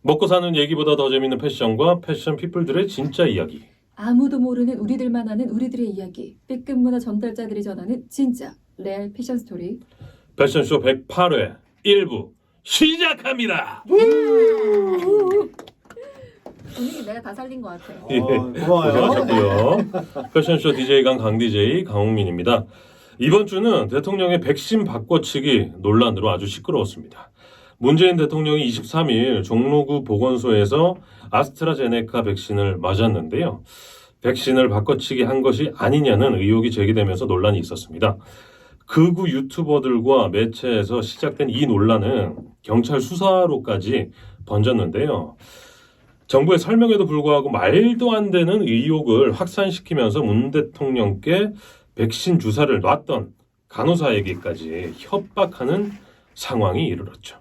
먹고 사는 얘기보다 더 재밌는 패션과 패션 피플들의 진짜 이야기. 아무도 모르는 우리들만 아는 우리들의 이야기. B급 문화 전달자들이 전하는 진짜 레알 패션 스토리. 패션쇼 108회 1부 시작합니다. 분위기 내가 다 살린 것 같아요. 예, 고마워요. 고생하셨고요. 패션쇼 DJ 강 DJ 강홍민입니다. 이번 주는 대통령의 백신 바꿔치기 논란으로 아주 시끄러웠습니다. 문재인 대통령이 23일 종로구 보건소에서 아스트라제네카 백신을 맞았는데요. 백신을 바꿔치기 한 것이 아니냐는 의혹이 제기되면서 논란이 있었습니다. 극우 유튜버들과 매체에서 시작된 이 논란은 경찰 수사로까지 번졌는데요. 정부의 설명에도 불구하고 말도 안 되는 의혹을 확산시키면서 문 대통령께 백신 주사를 놨던 간호사에게까지 협박하는 상황이 이르렀죠.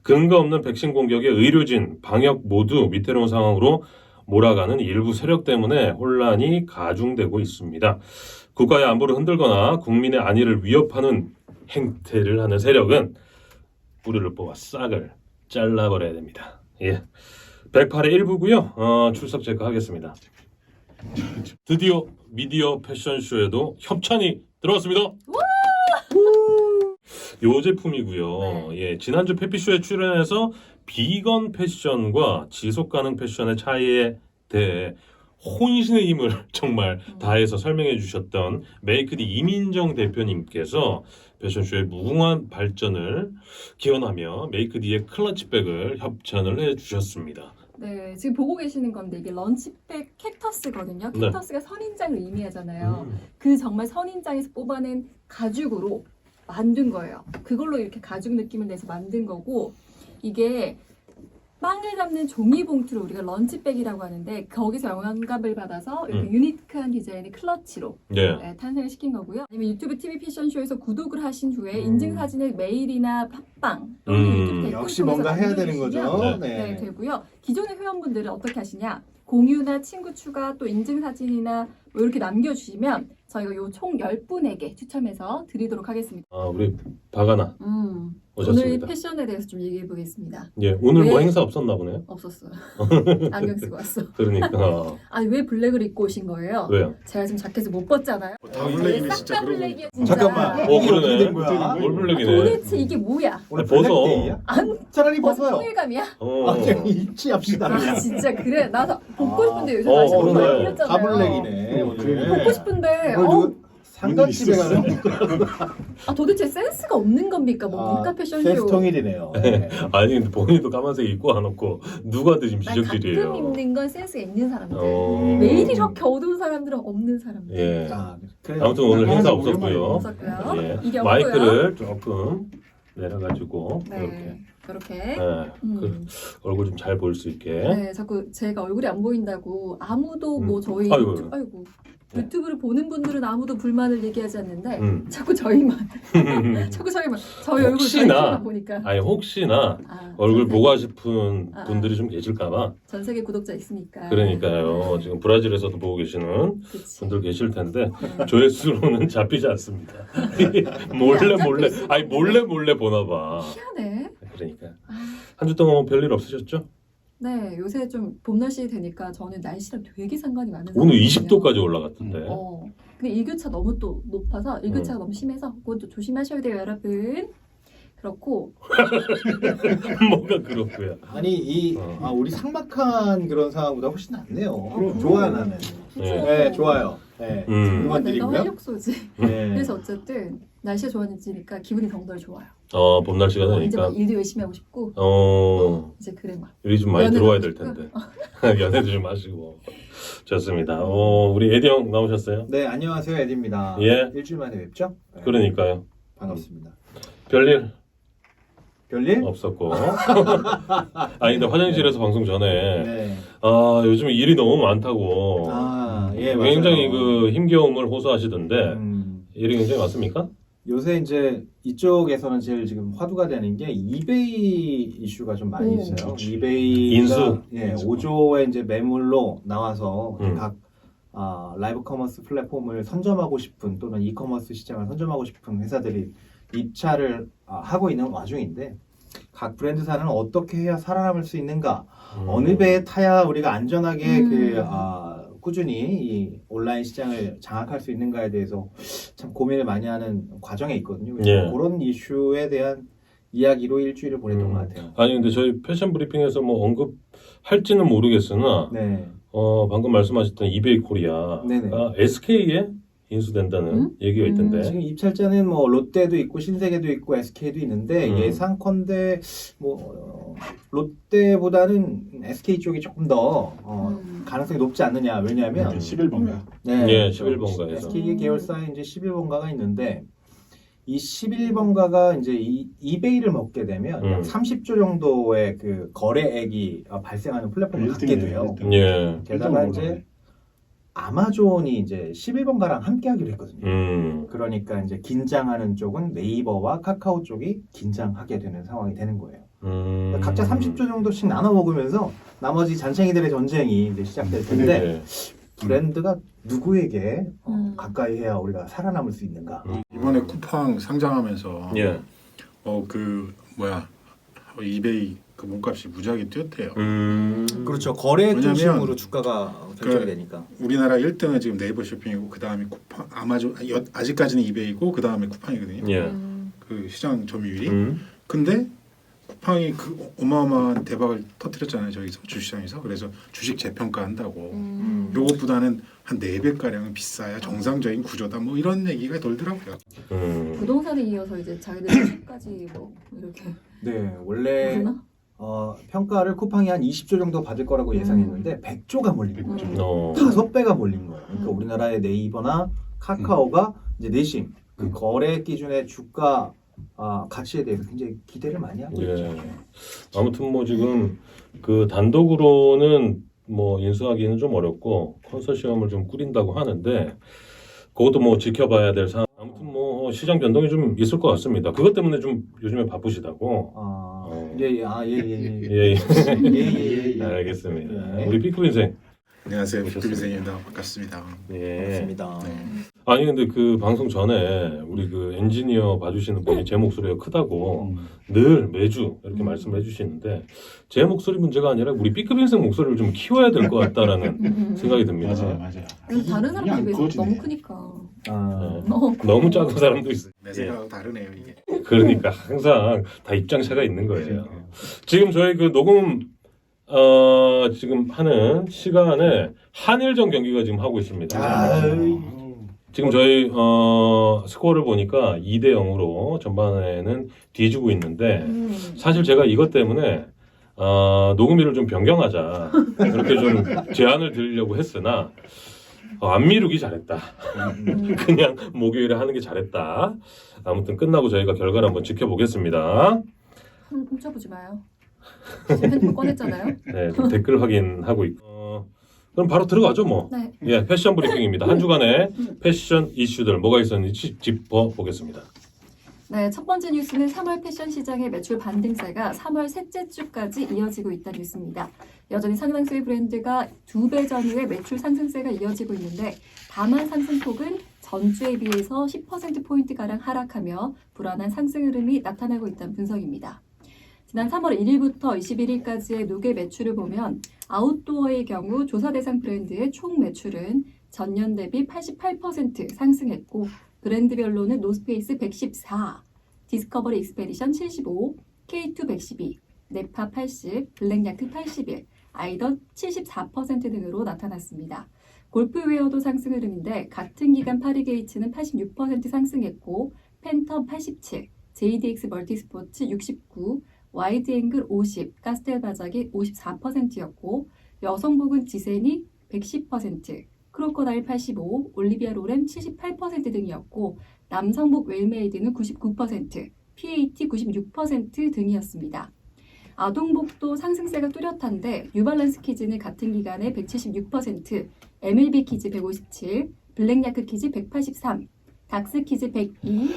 근거 없는 백신 공격에 의료진, 방역 모두 위태로운 상황으로 몰아가는 일부 세력 때문에 혼란이 가중되고 있습니다. 국가의 안보를 흔들거나 국민의 안위를 위협하는 행태를 하는 세력은 뿌리를 뽑아 싹을 잘라버려야 됩니다. 예. 108의 1부고요. 출석 체크하겠습니다. 드디어 미디어 패션쇼에도 협찬이 들어왔습니다. 요 제품이고요. 네. 예, 지난주 페피쇼에 출연해서 비건 패션과 지속 가능 패션의 차이에 대해 혼신의 힘을 정말 다해서 설명해 주셨던 메이크디 이민정 대표님께서 패션쇼의 무궁한 발전을 기원하며 메이크디의 클러치백을 협찬을 해 주셨습니다. 네, 지금 보고 계시는 건데 이게 런치백 캡터스거든요. 네. 캡터스가 선인장을 의미하잖아요. 그 정말 선인장에서 뽑아낸 가죽으로 만든 거예요. 그걸로 이렇게 가죽 느낌을 내서 만든 거고, 이게 빵을 담는 종이 봉투를 우리가 런치백이라고 하는데 거기서 영감을 받아서 이렇게 유니크한 디자인의 클러치로 예. 네, 탄생을 시킨 거고요. 아니면 유튜브 TV 패션쇼에서 구독을 하신 후에 인증 사진을 메일이나 팟빵 또는 유튜브 댓글 역시 통해서 뭔가 해야 되는 남겨주시면 거죠. 네, 되고요. 기존의 회원분들은 어떻게 하시냐? 공유나 친구 추가 또 인증 사진이나 뭐 이렇게 남겨주시면 저희가 요 총 10분에게 추첨해서 드리도록 하겠습니다. 아, 우리 박아나 오늘 오셨습니다. 패션에 대해서 좀 얘기해 보겠습니다. 예, 오늘 뭐 왜? 행사 없었나 보네요. 없었어요. 안경 쓰고 왔어. 그러니까 아니 왜 블랙을 입고 오신 거예요? 왜요? 제가 지금 자켓을 못 벗잖아요. 다 블랙이네, 싹 진짜 다 그러고 블랙이야 진짜. 잠깐만. 어, 이게 그러네. 어떻게 된 거야? 뭘 블랙이네. 도대체 이게 뭐야? 오늘 벗어. 블랙데이야? 안 차라리 벌써 벗어요. 통일감이야? 어. 일치합시다. 아 그냥. 진짜 그래. 나도 벗고 싶은데 요새 어, 날씨가 그러네. 너무 풀렸잖아요. 다 블랙이네. 오늘. 벗고 싶은데 상가집에 가는 도대체 센스가 없는 겁니까? 뭐 문화 패션쇼. 센스 통일이네요. 네. 아니 근데 본인도 까만색 입고 안 입고 누가 더 지금 난 가끔 지적질이에요. 입는 건 센스가 있는 사람들. 어. 매일 이렇게 어두운 사람들은 없는 사람들. 예. 그래. 아무튼 오늘 행사 나가서 없었고요. 없었고요. 예. 이게 없고요. 마이크를 조금 내려가지고 이렇게. 네. 그렇게. 예. 그 얼굴 좀 잘 보일 수 있게. 네, 자꾸 제가 얼굴이 안 보인다고 아무도 뭐 저희 아이고. 네. 유튜브를 보는 분들은 아무도 불만을 얘기하지 않는데 자꾸 저희 얼굴 혹시나. 저희만 보니까 아니 혹시나 아, 얼굴 전 세계- 보고 싶은 아, 분들이 좀 계실까봐. 전 세계 구독자 있으니까. 그러니까요. 지금 브라질에서도 보고 계시는 그치. 분들 계실 텐데 조회수로는 잡히지 않습니다. 몰래 아니 몰래 보나 봐. 희한해. 그러니까 아, 한 주 동안 별일 없으셨죠? 네, 요새 좀 봄 날씨 되니까 저는 날씨랑 되게 상관이 많은 오늘 사람이거든요. 20도까지 올라갔던데. 근데 일교차 너무 또 높아서 일교차가 너무 심해서 그것도 조심하셔야 돼요, 여러분. 그렇고 뭐가 그렇고요. 아니 우리 삭막한 그런 상황보다 훨씬 낫네요. 좋아요 나는. 네. 네 좋아요. 네. 음. 내가 드리고요. 활력소지. 네. 그래서 어쨌든 날씨가 좋아지니까 기분이 덩덜 좋아요. 봄 날씨가 이제 되니까. 막 일도 열심히 하고 싶고 어. 이제 그래 막. 일이 좀 많이 연애도 들어와야 하고 될 텐데. 연애도 좀 하시고. 좋습니다. 우리 에디 형 나오셨어요? 네 안녕하세요 에디입니다. 예. 일주일 만에 뵙죠? 네. 그러니까요. 반갑습니다. 별일 별일? 없었고. 아니 근데 화장실에서 방송 전에 네. 요즘 일이 너무 많다고. 예 굉장히 맞아요. 그 힘겨움을 호소하시던데 음, 일이 굉장히 많습니까? 요새 이제 이쪽에서는 제일 지금 화두가 되는 게 이베이 이슈가 좀 많이 오. 있어요. 그렇지. 이베이가 인수. 예, 인수. 5조의 이제 매물로 나와서 음. 각 라이브 커머스 플랫폼을 선점하고 싶은 또는 이커머스 시장을 선점하고 싶은 회사들이 입찰을 하고 있는 와중인데 각 브랜드사는 어떻게 해야 살아남을 수 있는가? 음. 어느 배에 타야 우리가 안전하게 꾸준히 이 온라인 시장을 장악할 수 있는가에 대해서 참 고민을 많이 하는 과정에 있거든요. 그래서 예. 그런 이슈에 대한 이야기로 일주일을 보냈던 것 같아요. 아니 근데 저희 패션 브리핑에서 뭐 언급할지는 모르겠으나 네. 방금 말씀하셨던 이베이 코리아가 네네. SK에 인수된다는 얘기가 있던데. 지금 입찰자는 뭐 롯데도 있고 신세계도 있고 SK도 있는데 예상컨대 뭐 롯데보다는 SK 쪽이 조금 더 가능성이 높지 않느냐. 왜냐하면 11번가. 네, 예, 11번가에서. SK 계열사에 이제 11번가가 있는데 이 11번가가 이제 이 이베이를 먹게 되면 약 30조 정도의 그 거래액이 발생하는 플랫폼을 갖게 돼요. 예. 게다가 이제 아마존이 이제 11번가랑 함께 하기로 했거든요. 그러니까 이제 긴장하는 쪽은 네이버와 카카오 쪽이 긴장하게 되는 상황이 되는 거예요. 각자 30조 정도씩 나눠 먹으면서 나머지 잔챙이들의 전쟁이 이제 시작될 텐데 네. 브랜드가 누구에게 가까이 해야 우리가 살아남을 수 있는가? 이번에 쿠팡 상장하면서 예. 이베이 그 몸값이 무지하게 뛰었대요. 그렇죠. 거래 왜냐면 중심으로 주가가 결정이 되니까. 우리나라 1등은 지금 네이버 쇼핑이고 그 다음에 쿠팡, 아마존, 아직까지는 이베이고 그 다음에 쿠팡이거든요. 예. 그 시장 점유율이. 근데 쿠팡이 그 어마어마한 대박을 터뜨렸잖아요. 저기서 주시장에서. 그래서 주식 재평가한다고. 요것보다는 한 4배 가량은 비싸야 정상적인 구조다. 뭐 이런 얘기가 돌더라고요. 부동산에 이어서 이제 자기들까지 뭐 이렇게 네, 원래 그러나? 평가를 쿠팡이 한 20조 정도 받을 거라고 예상했는데 100조가 몰린 거죠. 5배가 몰린 거예요. 그러니까 우리나라의 네이버나 카카오가 이제 내심 그 거래 기준의 주가 가치에 대해서 굉장히 기대를 많이 하고 예. 있죠. 아무튼 뭐 지금 그 단독으로는 뭐 인수하기는 좀 어렵고 컨소시엄을 좀 꾸린다고 하는데 그것도 뭐 지켜봐야 될 상황. 아무튼 뭐 시장 변동이 좀 있을 것 같습니다. 그것 때문에 좀 요즘에 바쁘시다고. 예. 알겠습니다. 예. 우리 삐꾸 인생. 안녕하세요. 빅투비생입니다. 반갑습니다. 예. 반갑습니다. 네. 아니 근데 그 방송 전에 우리 그 엔지니어 봐주시는 분이 제 목소리가 크다고 늘 매주 이렇게 말씀해 주시는데 제 목소리 문제가 아니라 우리 B급 인생 목소리를 좀 키워야 될 것 같다라는 생각이 듭니다. 맞아요. 다른 사람들에 비해서 너무 크니까. 너무 작은 사람도 있어요. 내 생각하고 다르네요 이게. 그러니까 항상 다 입장차가 있는 거예요. 지금 저희 그 녹음 지금 하는 시간에 한일전 경기가 지금 하고 있습니다. 지금 저희 스코어를 보니까 2대 0으로 전반에는 뒤지고 있는데 사실 제가 이것 때문에 녹음일을 좀 변경하자 이렇게 좀 제안을 드리려고 했으나 안 미루기 잘했다. 그냥 목요일에 하는 게 잘했다. 아무튼 끝나고 저희가 결과를 한번 지켜보겠습니다. 훔쳐보지 마요. 지금 핸드폰 꺼냈잖아요. 네, 좀 댓글 확인하고 있고. 그럼 바로 들어가죠 뭐. 네. 예, 패션 브리핑입니다. 한 주간의 패션 이슈들 뭐가 있었는지 짚어보겠습니다. 네, 첫 번째 뉴스는 3월 패션 시장의 매출 반등세가 3월 셋째 주까지 이어지고 있다는 뉴스입니다. 여전히 상당수의 브랜드가 2배 전후의 매출 상승세가 이어지고 있는데 다만 상승폭은 전주에 비해서 10%포인트가량 하락하며 불안한 상승 흐름이 나타나고 있다는 분석입니다. 지난 3월 1일부터 21일까지의 누계 매출을 보면 아웃도어의 경우 조사 대상 브랜드의 총 매출은 전년 대비 88% 상승했고 브랜드별로는 노스페이스 114, 디스커버리 익스페디션 75, K2 112, 네파 80, 블랙야크 81, 아이덧 74% 등으로 나타났습니다. 골프웨어도 상승 흐름인데 같은 기간 파리게이츠는 86% 상승했고 팬텀 87, JDX 멀티스포츠 69, 와이드앵글 50, 카스텔바작이 54%였고 여성복은 지센이 110%, 크로커다일 85, 올리비아 로렌 78% 등이었고 남성복 웰메이드는 99%, PAT 96% 등이었습니다. 아동복도 상승세가 뚜렷한데 뉴발란스 키즈는 같은 기간에 176%, MLB 키즈 157, 블랙야크 키즈 183, 닥스 키즈 102,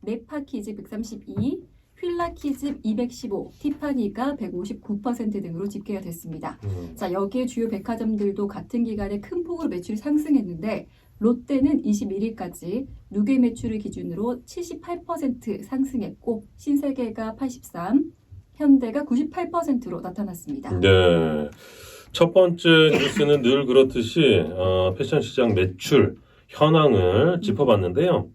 네파 키즈 132, 휠라 키즈 215, 티파니가 159% 등으로 집계가 됐습니다. 자, 여기에 주요 백화점들도 같은 기간에 큰 폭으로 매출이 상승했는데 롯데는 21일까지 누계 매출을 기준으로 78% 상승했고 신세계가 83, 현대가 98%로 나타났습니다. 네. 첫 번째 뉴스는 늘 그렇듯이 패션 시장 매출 현황을 짚어봤는데요.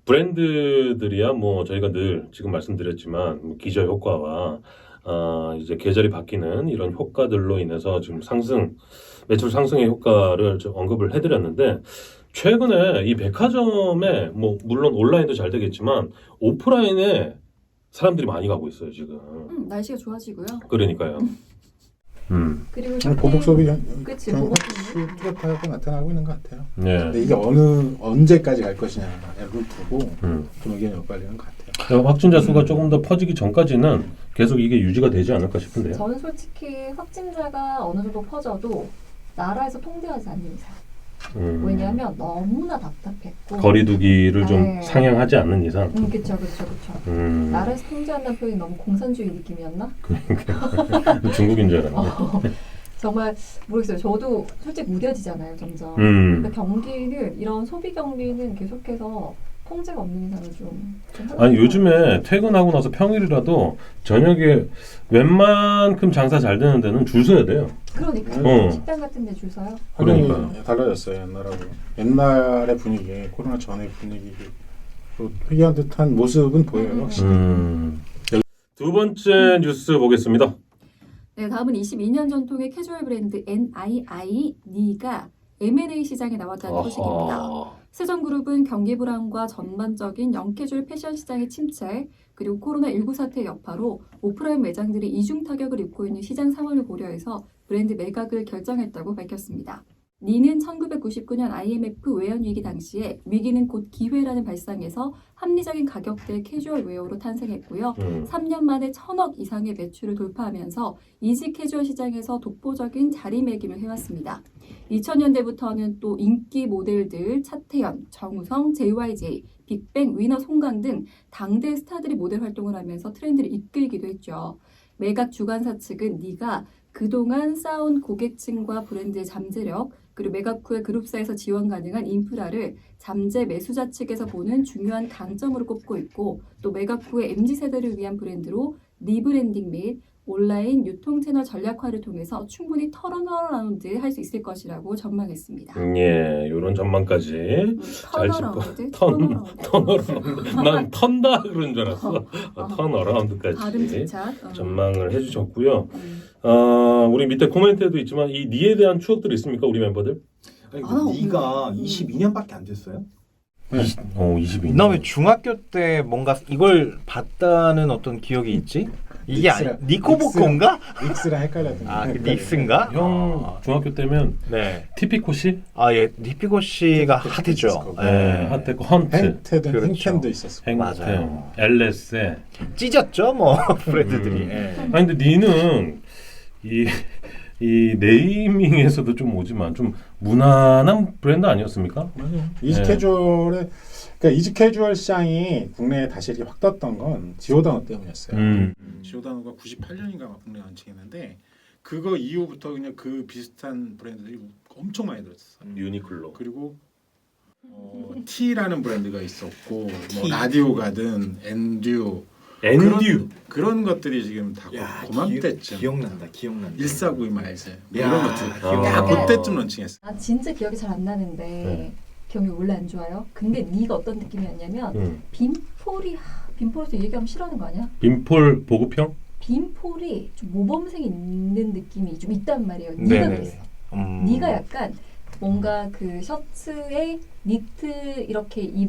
브랜드들이야 뭐 저희가 늘 지금 말씀드렸지만 기저 효과와 이제 계절이 바뀌는 이런 효과들로 인해서 지금 매출 상승의 효과를 좀 언급을 해드렸는데 최근에 이 백화점에 뭐 물론 온라인도 잘 되겠지만 오프라인에 사람들이 많이 가고 있어요 지금. 날씨가 좋아지고요. 그러니까요. 그리고 보복 소비 그치, 좀 보복 확실히 뚜렷하게 나타나고 있는 것 같아요. 네. 근데 이게 언제까지 갈 것이냐를 두고 좀 의견이 엇갈리는 것 같아요. 확진자 수가 조금 더 퍼지기 전까지는 계속 이게 유지가 되지 않을까 싶은데요. 저는 솔직히 확진자가 어느 정도 퍼져도 나라에서 통제하지 않는 이상. 왜냐하면 너무나 답답했고 거리두기를 좀 네. 상향하지 않는 이상. 그쵸. 나라에서 통제한다는 표현이 너무 공산주의 느낌이었나? 중국인 줄 알았네. 정말 모르겠어요. 저도 솔직히 무뎌지잖아요, 점점. 그러니까 경기는 이런 소비 경기는 계속해서 통제가 없는 이상은 좀 아니 요즘에 퇴근하고 나서 평일이라도 저녁에 웬만큼 장사 잘 되는 데는 줄 서야 돼요. 그러니까 식당 같은 데 줄 서요? 환경이 그러니까요. 달라졌어요 옛날하고. 옛날의 분위기, 코로나 전의 분위기 회귀한 듯한 모습은 보여요 확실히. 두 번째 뉴스 보겠습니다. 네, 다음은 22년 전통의 캐주얼 브랜드 NII M&A 시장에 나왔다는 소식입니다. 세정그룹은 경기 불황과 전반적인 영캐주얼 패션 시장의 침체, 그리고 코로나19 사태의 여파로 오프라인 매장들이 이중 타격을 입고 있는 시장 상황을 고려해서 브랜드 매각을 결정했다고 밝혔습니다. 니는 1999년 IMF 외환위기 당시에 위기는 곧 기회라는 발상에서 합리적인 가격대의 캐주얼 웨어로 탄생했고요. 3년 만에 1,000억 이상의 매출을 돌파하면서 이지 캐주얼 시장에서 독보적인 자리매김을 해왔습니다. 2000년대부터는 또 인기 모델들 차태현, 정우성, JYJ, 빅뱅, 위너 송강 등 당대 스타들이 모델 활동을 하면서 트렌드를 이끌기도 했죠. 매각 주관사 측은 니가 그동안 쌓아온 고객층과 브랜드의 잠재력, 그리고 매각 후에 그룹사에서 지원 가능한 인프라를 잠재 매수자 측에서 보는 중요한 강점으로 꼽고 있고, 또 매각 후에 MZ세대를 위한 브랜드로 리브랜딩 및 온라인 유통 채널 전략화를 통해서 충분히 턴어라운드 할 수 있을 것이라고 전망했습니다. 예, 이런 전망까지 잘 짚고 턴어라운드. 난 턴다 그런 줄 알았어. 턴어라운드까지 발음 진짜. 전망을 해주셨고요. 우리 밑에 코멘트에도 있지만 이 니에 대한 추억들이 있습니까, 우리 멤버들? 아니, 니가 22년밖에 안 됐어요? 22년. 나 왜 중학교 때 뭔가 이걸 봤다는 어떤 기억이 있지? 이게 니코보코인가? 닉스랑 헷갈렸던 아, 그 닉스인가? 형 중학교 때면 네. 티피코 씨? 아, 예, 니피코 씨가 핫했죠. 네, 핫했고 헌트, 행테든 그렇죠. 행텐도 있었어. 맞아요. 엘레세. 찢었죠, 뭐 브랜드들이. 예. 아니 근데 니는 이 네이밍에서도 좀 오지만 좀 무난한 브랜드 아니었습니까? 맞아요. 그러니까 이지 캐주얼 시장이 국내에 다시 이렇게 확 떴던 건 지오다노 때문이었어요. 지오다노가 98년인가 막 국내 런칭했는데 그거 이후부터 그냥 그 비슷한 브랜드들이 엄청 많이 들었어요. 유니클로. 그리고 T라는 브랜드가 있었고 뭐 라디오 가든 엔듀 그런 것들이 지금 다 고맘때쯤 기억난다. 1492 마일즈 뭐 야, 이런 것들 기억나. 그때쯤 런칭했어. 아 진짜 기억이 잘 안 나는데 기억이 원래 안 좋아요. 근데 니가 어떤 느낌이었냐면 빈폴에서 얘기하면 싫어하는 거 아니야? 빈폴 보급형? 빈폴이 좀 모범생이 있는 느낌이 좀 있단 말이에요. 니가 네네. 그랬어. 니가 약간 뭔가 그 셔츠에 니트 이렇게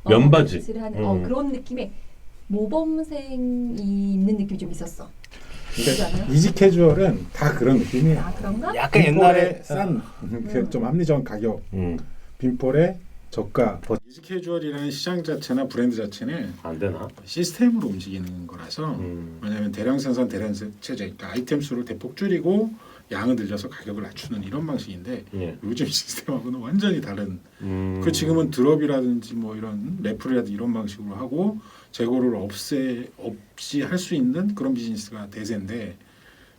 면바지. 니트를 하는 그런 느낌의 모범생이 있는 느낌이 좀 있었어. 그렇지 않아요? 이지 캐주얼은 다 그런 느낌이에요. 아 그런가? 약간 옛날에 싼 좀 합리적인 가격, 빈폴의 저가. 이지 캐주얼이라는 시장 자체나 브랜드 자체는 안 되나? 시스템으로 움직이는 거라서 왜냐하면 대량 생산, 대량 체제, 그러니까 아이템 수를 대폭 줄이고 양을 늘려서 가격을 낮추는 이런 방식인데 요즘 시스템하고는 완전히 다른. 그 지금은 드롭이라든지 뭐 이런 래플이라든지 이런 방식으로 하고 재고를 없이 할 수 있는 그런 비즈니스가 대세인데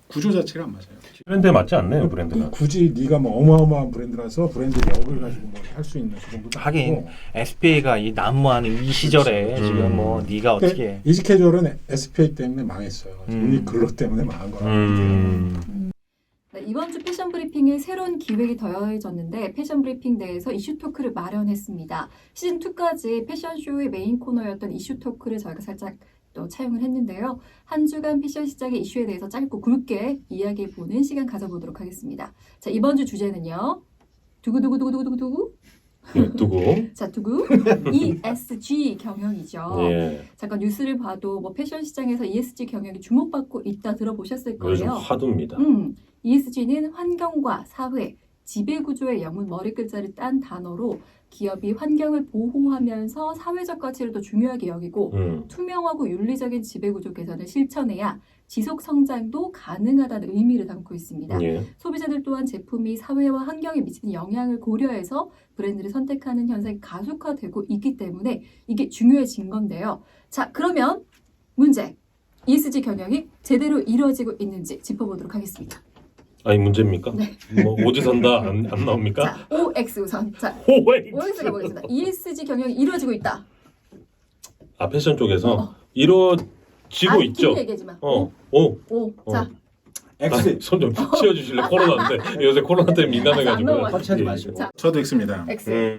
구조 자체가 안 맞아요. 브랜드에 맞지 않네요, 브랜드가. 굳이 네가 뭐 어마어마한 브랜드라서 브랜드 역을 가지고 뭐 할 수 있는 그 정도도 하긴 아니고. SPA가 이 난무하는 이 시절에 그치. 지금 뭐 네가 어떻게 해. 이지캐주얼은 SPA 때문에 망했어요. 유니클로 때문에 망한 거라. 네, 이번 주 패션 브리핑에 새로운 기획이 더해졌는데 패션 브리핑 내에서 이슈 토크를 마련했습니다. 시즌 2까지 패션쇼의 메인 코너였던 이슈 토크를 저희가 살짝 또 차용을 했는데요. 한 주간 패션 시장의 이슈에 대해서 짧고 굵게 이야기해보는 시간 가져보도록 하겠습니다. 자, 이번 주 주제는요. 두구두구두구두구두구. 네, 두고. 자, 두구. ESG 경영이죠. 예. 잠깐 뉴스를 봐도 뭐 패션 시장에서 ESG 경영이 주목받고 있다 들어보셨을 요즘 거예요. 화두입니다. ESG는 환경과 사회, 지배구조의 영문 머리글자를 딴 단어로 기업이 환경을 보호하면서 사회적 가치를 더 중요하게 여기고 투명하고 윤리적인 지배구조 개선을 실천해야 지속 성장도 가능하다는 의미를 담고 있습니다. 예. 소비자들 또한 제품이 사회와 환경에 미치는 영향을 고려해서 브랜드를 선택하는 현상이 가속화되고 있기 때문에 이게 중요해진 건데요. 자, 그러면 문제. ESG 경영이 제대로 이루어지고 있는지 짚어보도록 하겠습니다. 아니 문제입니까? 네. 뭐 오지선다 안 나옵니까? 자, OX 우선. 자, 오엑스. OX가 보겠습니다. ESG 경영이 이루어지고 있다. 아 패션 쪽에서 이루어지고 있죠. 길게 얘기하지 마. 오. O. 자, X. 손 좀 치워주실래? 코로나인데 요새 코로나 때문에 민감해가지고. 안 넘어가. 터치하지 예. 마시고. 자, 저도 X입니다. X.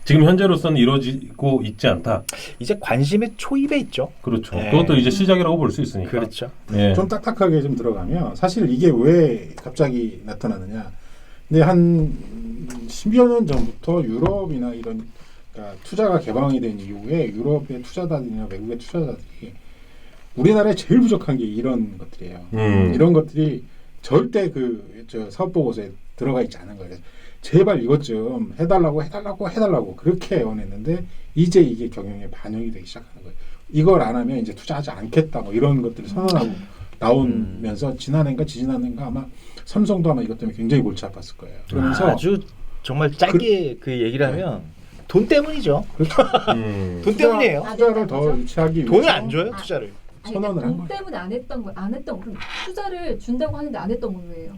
지금 현재로서는 이루어지고 있지 않다. 이제 관심의 초입에 있죠. 그렇죠. 네. 그것도 이제 시작이라고 볼 수 있으니까. 그렇죠. 예. 좀 딱딱하게 좀 들어가면 사실 이게 왜 갑자기 나타나느냐. 근데 한 10여 년 전부터 유럽이나 이런 그러니까 투자가 개방이 된 이후에 유럽의 투자자들이나 외국의 투자자들이 우리나라에 제일 부족한 게 이런 것들이에요. 이런 것들이 절대 저 사업 보고서에 들어가 있지 않은 거예요. 제발 이것 좀 해달라고 그렇게 원했는데 이제 이게 경영에 반영이 되기 시작하는 거예요. 이걸 안 하면 이제 투자하지 않겠다 뭐 이런 것들을 선언하고 나오면서 지난해인가 지지난해인가 아마 삼성도 아마 이것 때문에 굉장히 골치 아팠을 거예요. 그러면서 아주 정말 짧게 그 얘기를 하면 돈 때문이죠. 돈 때문이에요. 투자를 더 유치하기 위해서 돈을 안 줘요, 투자를. 선언을 한 돈 거예요. 때문에 안 했던 그럼 투자를 준다고 하는데 안 했던 건 왜요?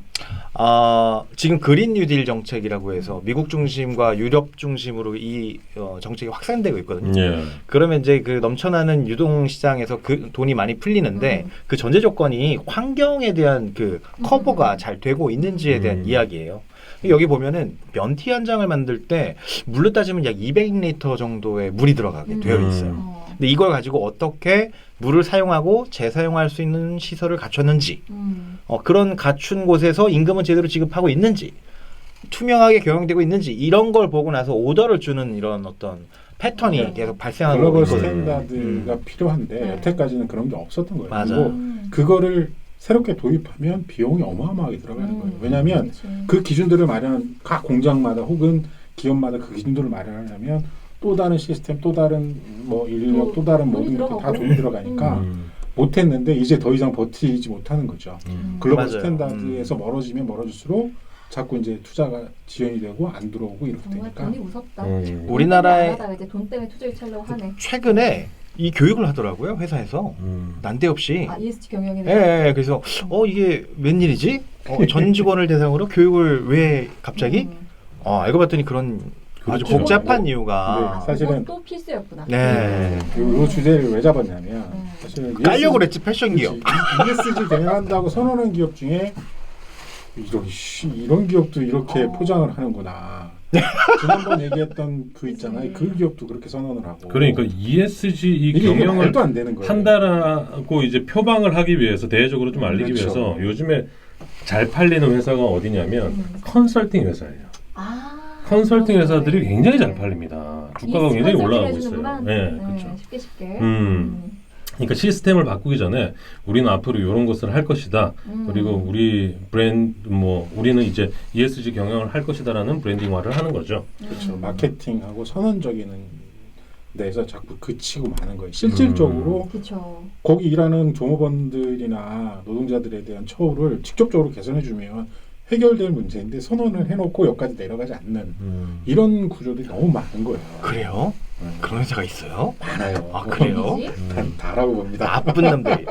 지금 그린 뉴딜 정책이라고 해서 미국 중심과 유럽 중심으로 이 정책이 확산되고 있거든요. 예. 그러면 이제 그 넘쳐나는 유동 시장에서 그 돈이 많이 풀리는데 그 전제 조건이 환경에 대한 그 커버가 잘 되고 있는지에 대한 이야기예요. 여기 보면은 면티 한 장을 만들 때 물로 따지면 약 200리터 정도의 물이 들어가게 되어 있어요. 근데 이걸 가지고 어떻게 물을 사용하고 재사용할 수 있는 시설을 갖췄는지, 그런 갖춘 곳에서 임금은 제대로 지급하고 있는지, 투명하게 경영되고 있는지 이런 걸 보고 나서 오더를 주는 이런 어떤 패턴이 계속 발생하고 글로벌 있거든요. 스탠다드가 필요한데 여태까지는 그런 게 없었던 거예요. 맞아. 그리고 그거를 새롭게 도입하면 비용이 어마어마하게 들어가는 거예요. 왜냐하면 그 기준들을 각 공장마다 혹은 기업마다 그 기준들을 마련하려면 또 다른 시스템, 또 다른 뭐 인력, 또 다른 모든 것들 다 돈이 들어가니까 못했는데 이제 더 이상 버티지 못하는 거죠. 글로벌 맞아요. 스탠다드에서 멀어지면 멀어질수록 자꾸 이제 투자가 지연이 되고 안 들어오고 이렇게 정말 되니까 돈이 무섭다. 우리나라에 나라다가 이제 돈 때문에 투자 유치하려고 하네. 최근에 이 교육을 하더라고요, 회사에서. 난데없이. ESG 경영에 예, 그래서 이게 웬일이지? 전 직원을 대상으로 교육을 왜 갑자기? 알고 봤더니 그런 아주 그렇죠. 복잡한 이유가 네, 사실은 또 필수였구나. 네. 이 주제를 왜 잡았냐면 사실은 깔려고 그랬지, 패션 기업. ESG 경영한다고 선언한 기업 중에 이런 기업도 이렇게 포장을 하는구나. 지난번 얘기했던 그 있잖아요. 그 기업도 그렇게 선언을 하고. 그러니까 ESG 이 이게 경영을 말도 안 되는 거예요. 한다라고 이제 표방을 하기 위해서 대외적으로 좀 알리기 그렇죠. 위해서 요즘에 잘 팔리는 회사가 어디냐면 컨설팅 회사예요. 컨설팅 회사들이 굉장히 잘 팔립니다. 주가가 굉장히 올라가고 있어요. 네, 그렇죠. 쉽게. 그러니까 시스템을 바꾸기 전에 우리는 앞으로 이런 것을 할 것이다. 그리고 우리 우리는 이제 ESG 경영을 할 것이다라는 브랜딩화를 하는 거죠. 그렇죠. 마케팅하고 선언적인 데서 자꾸 그치고 마는 거예요. 실질적으로 그렇죠. 거기 일하는 종업원들이나 노동자들에 대한 처우를 직접적으로 개선해주면 해결될 문제인데 선언을 해놓고 여기까지 내려가지 않는 이런 구조들이 너무 많은 거예요. 그래요? 그런 회사가 있어요? 많아요. 그래요? 어디지? 다라고 봅니다. 나쁜 놈들이.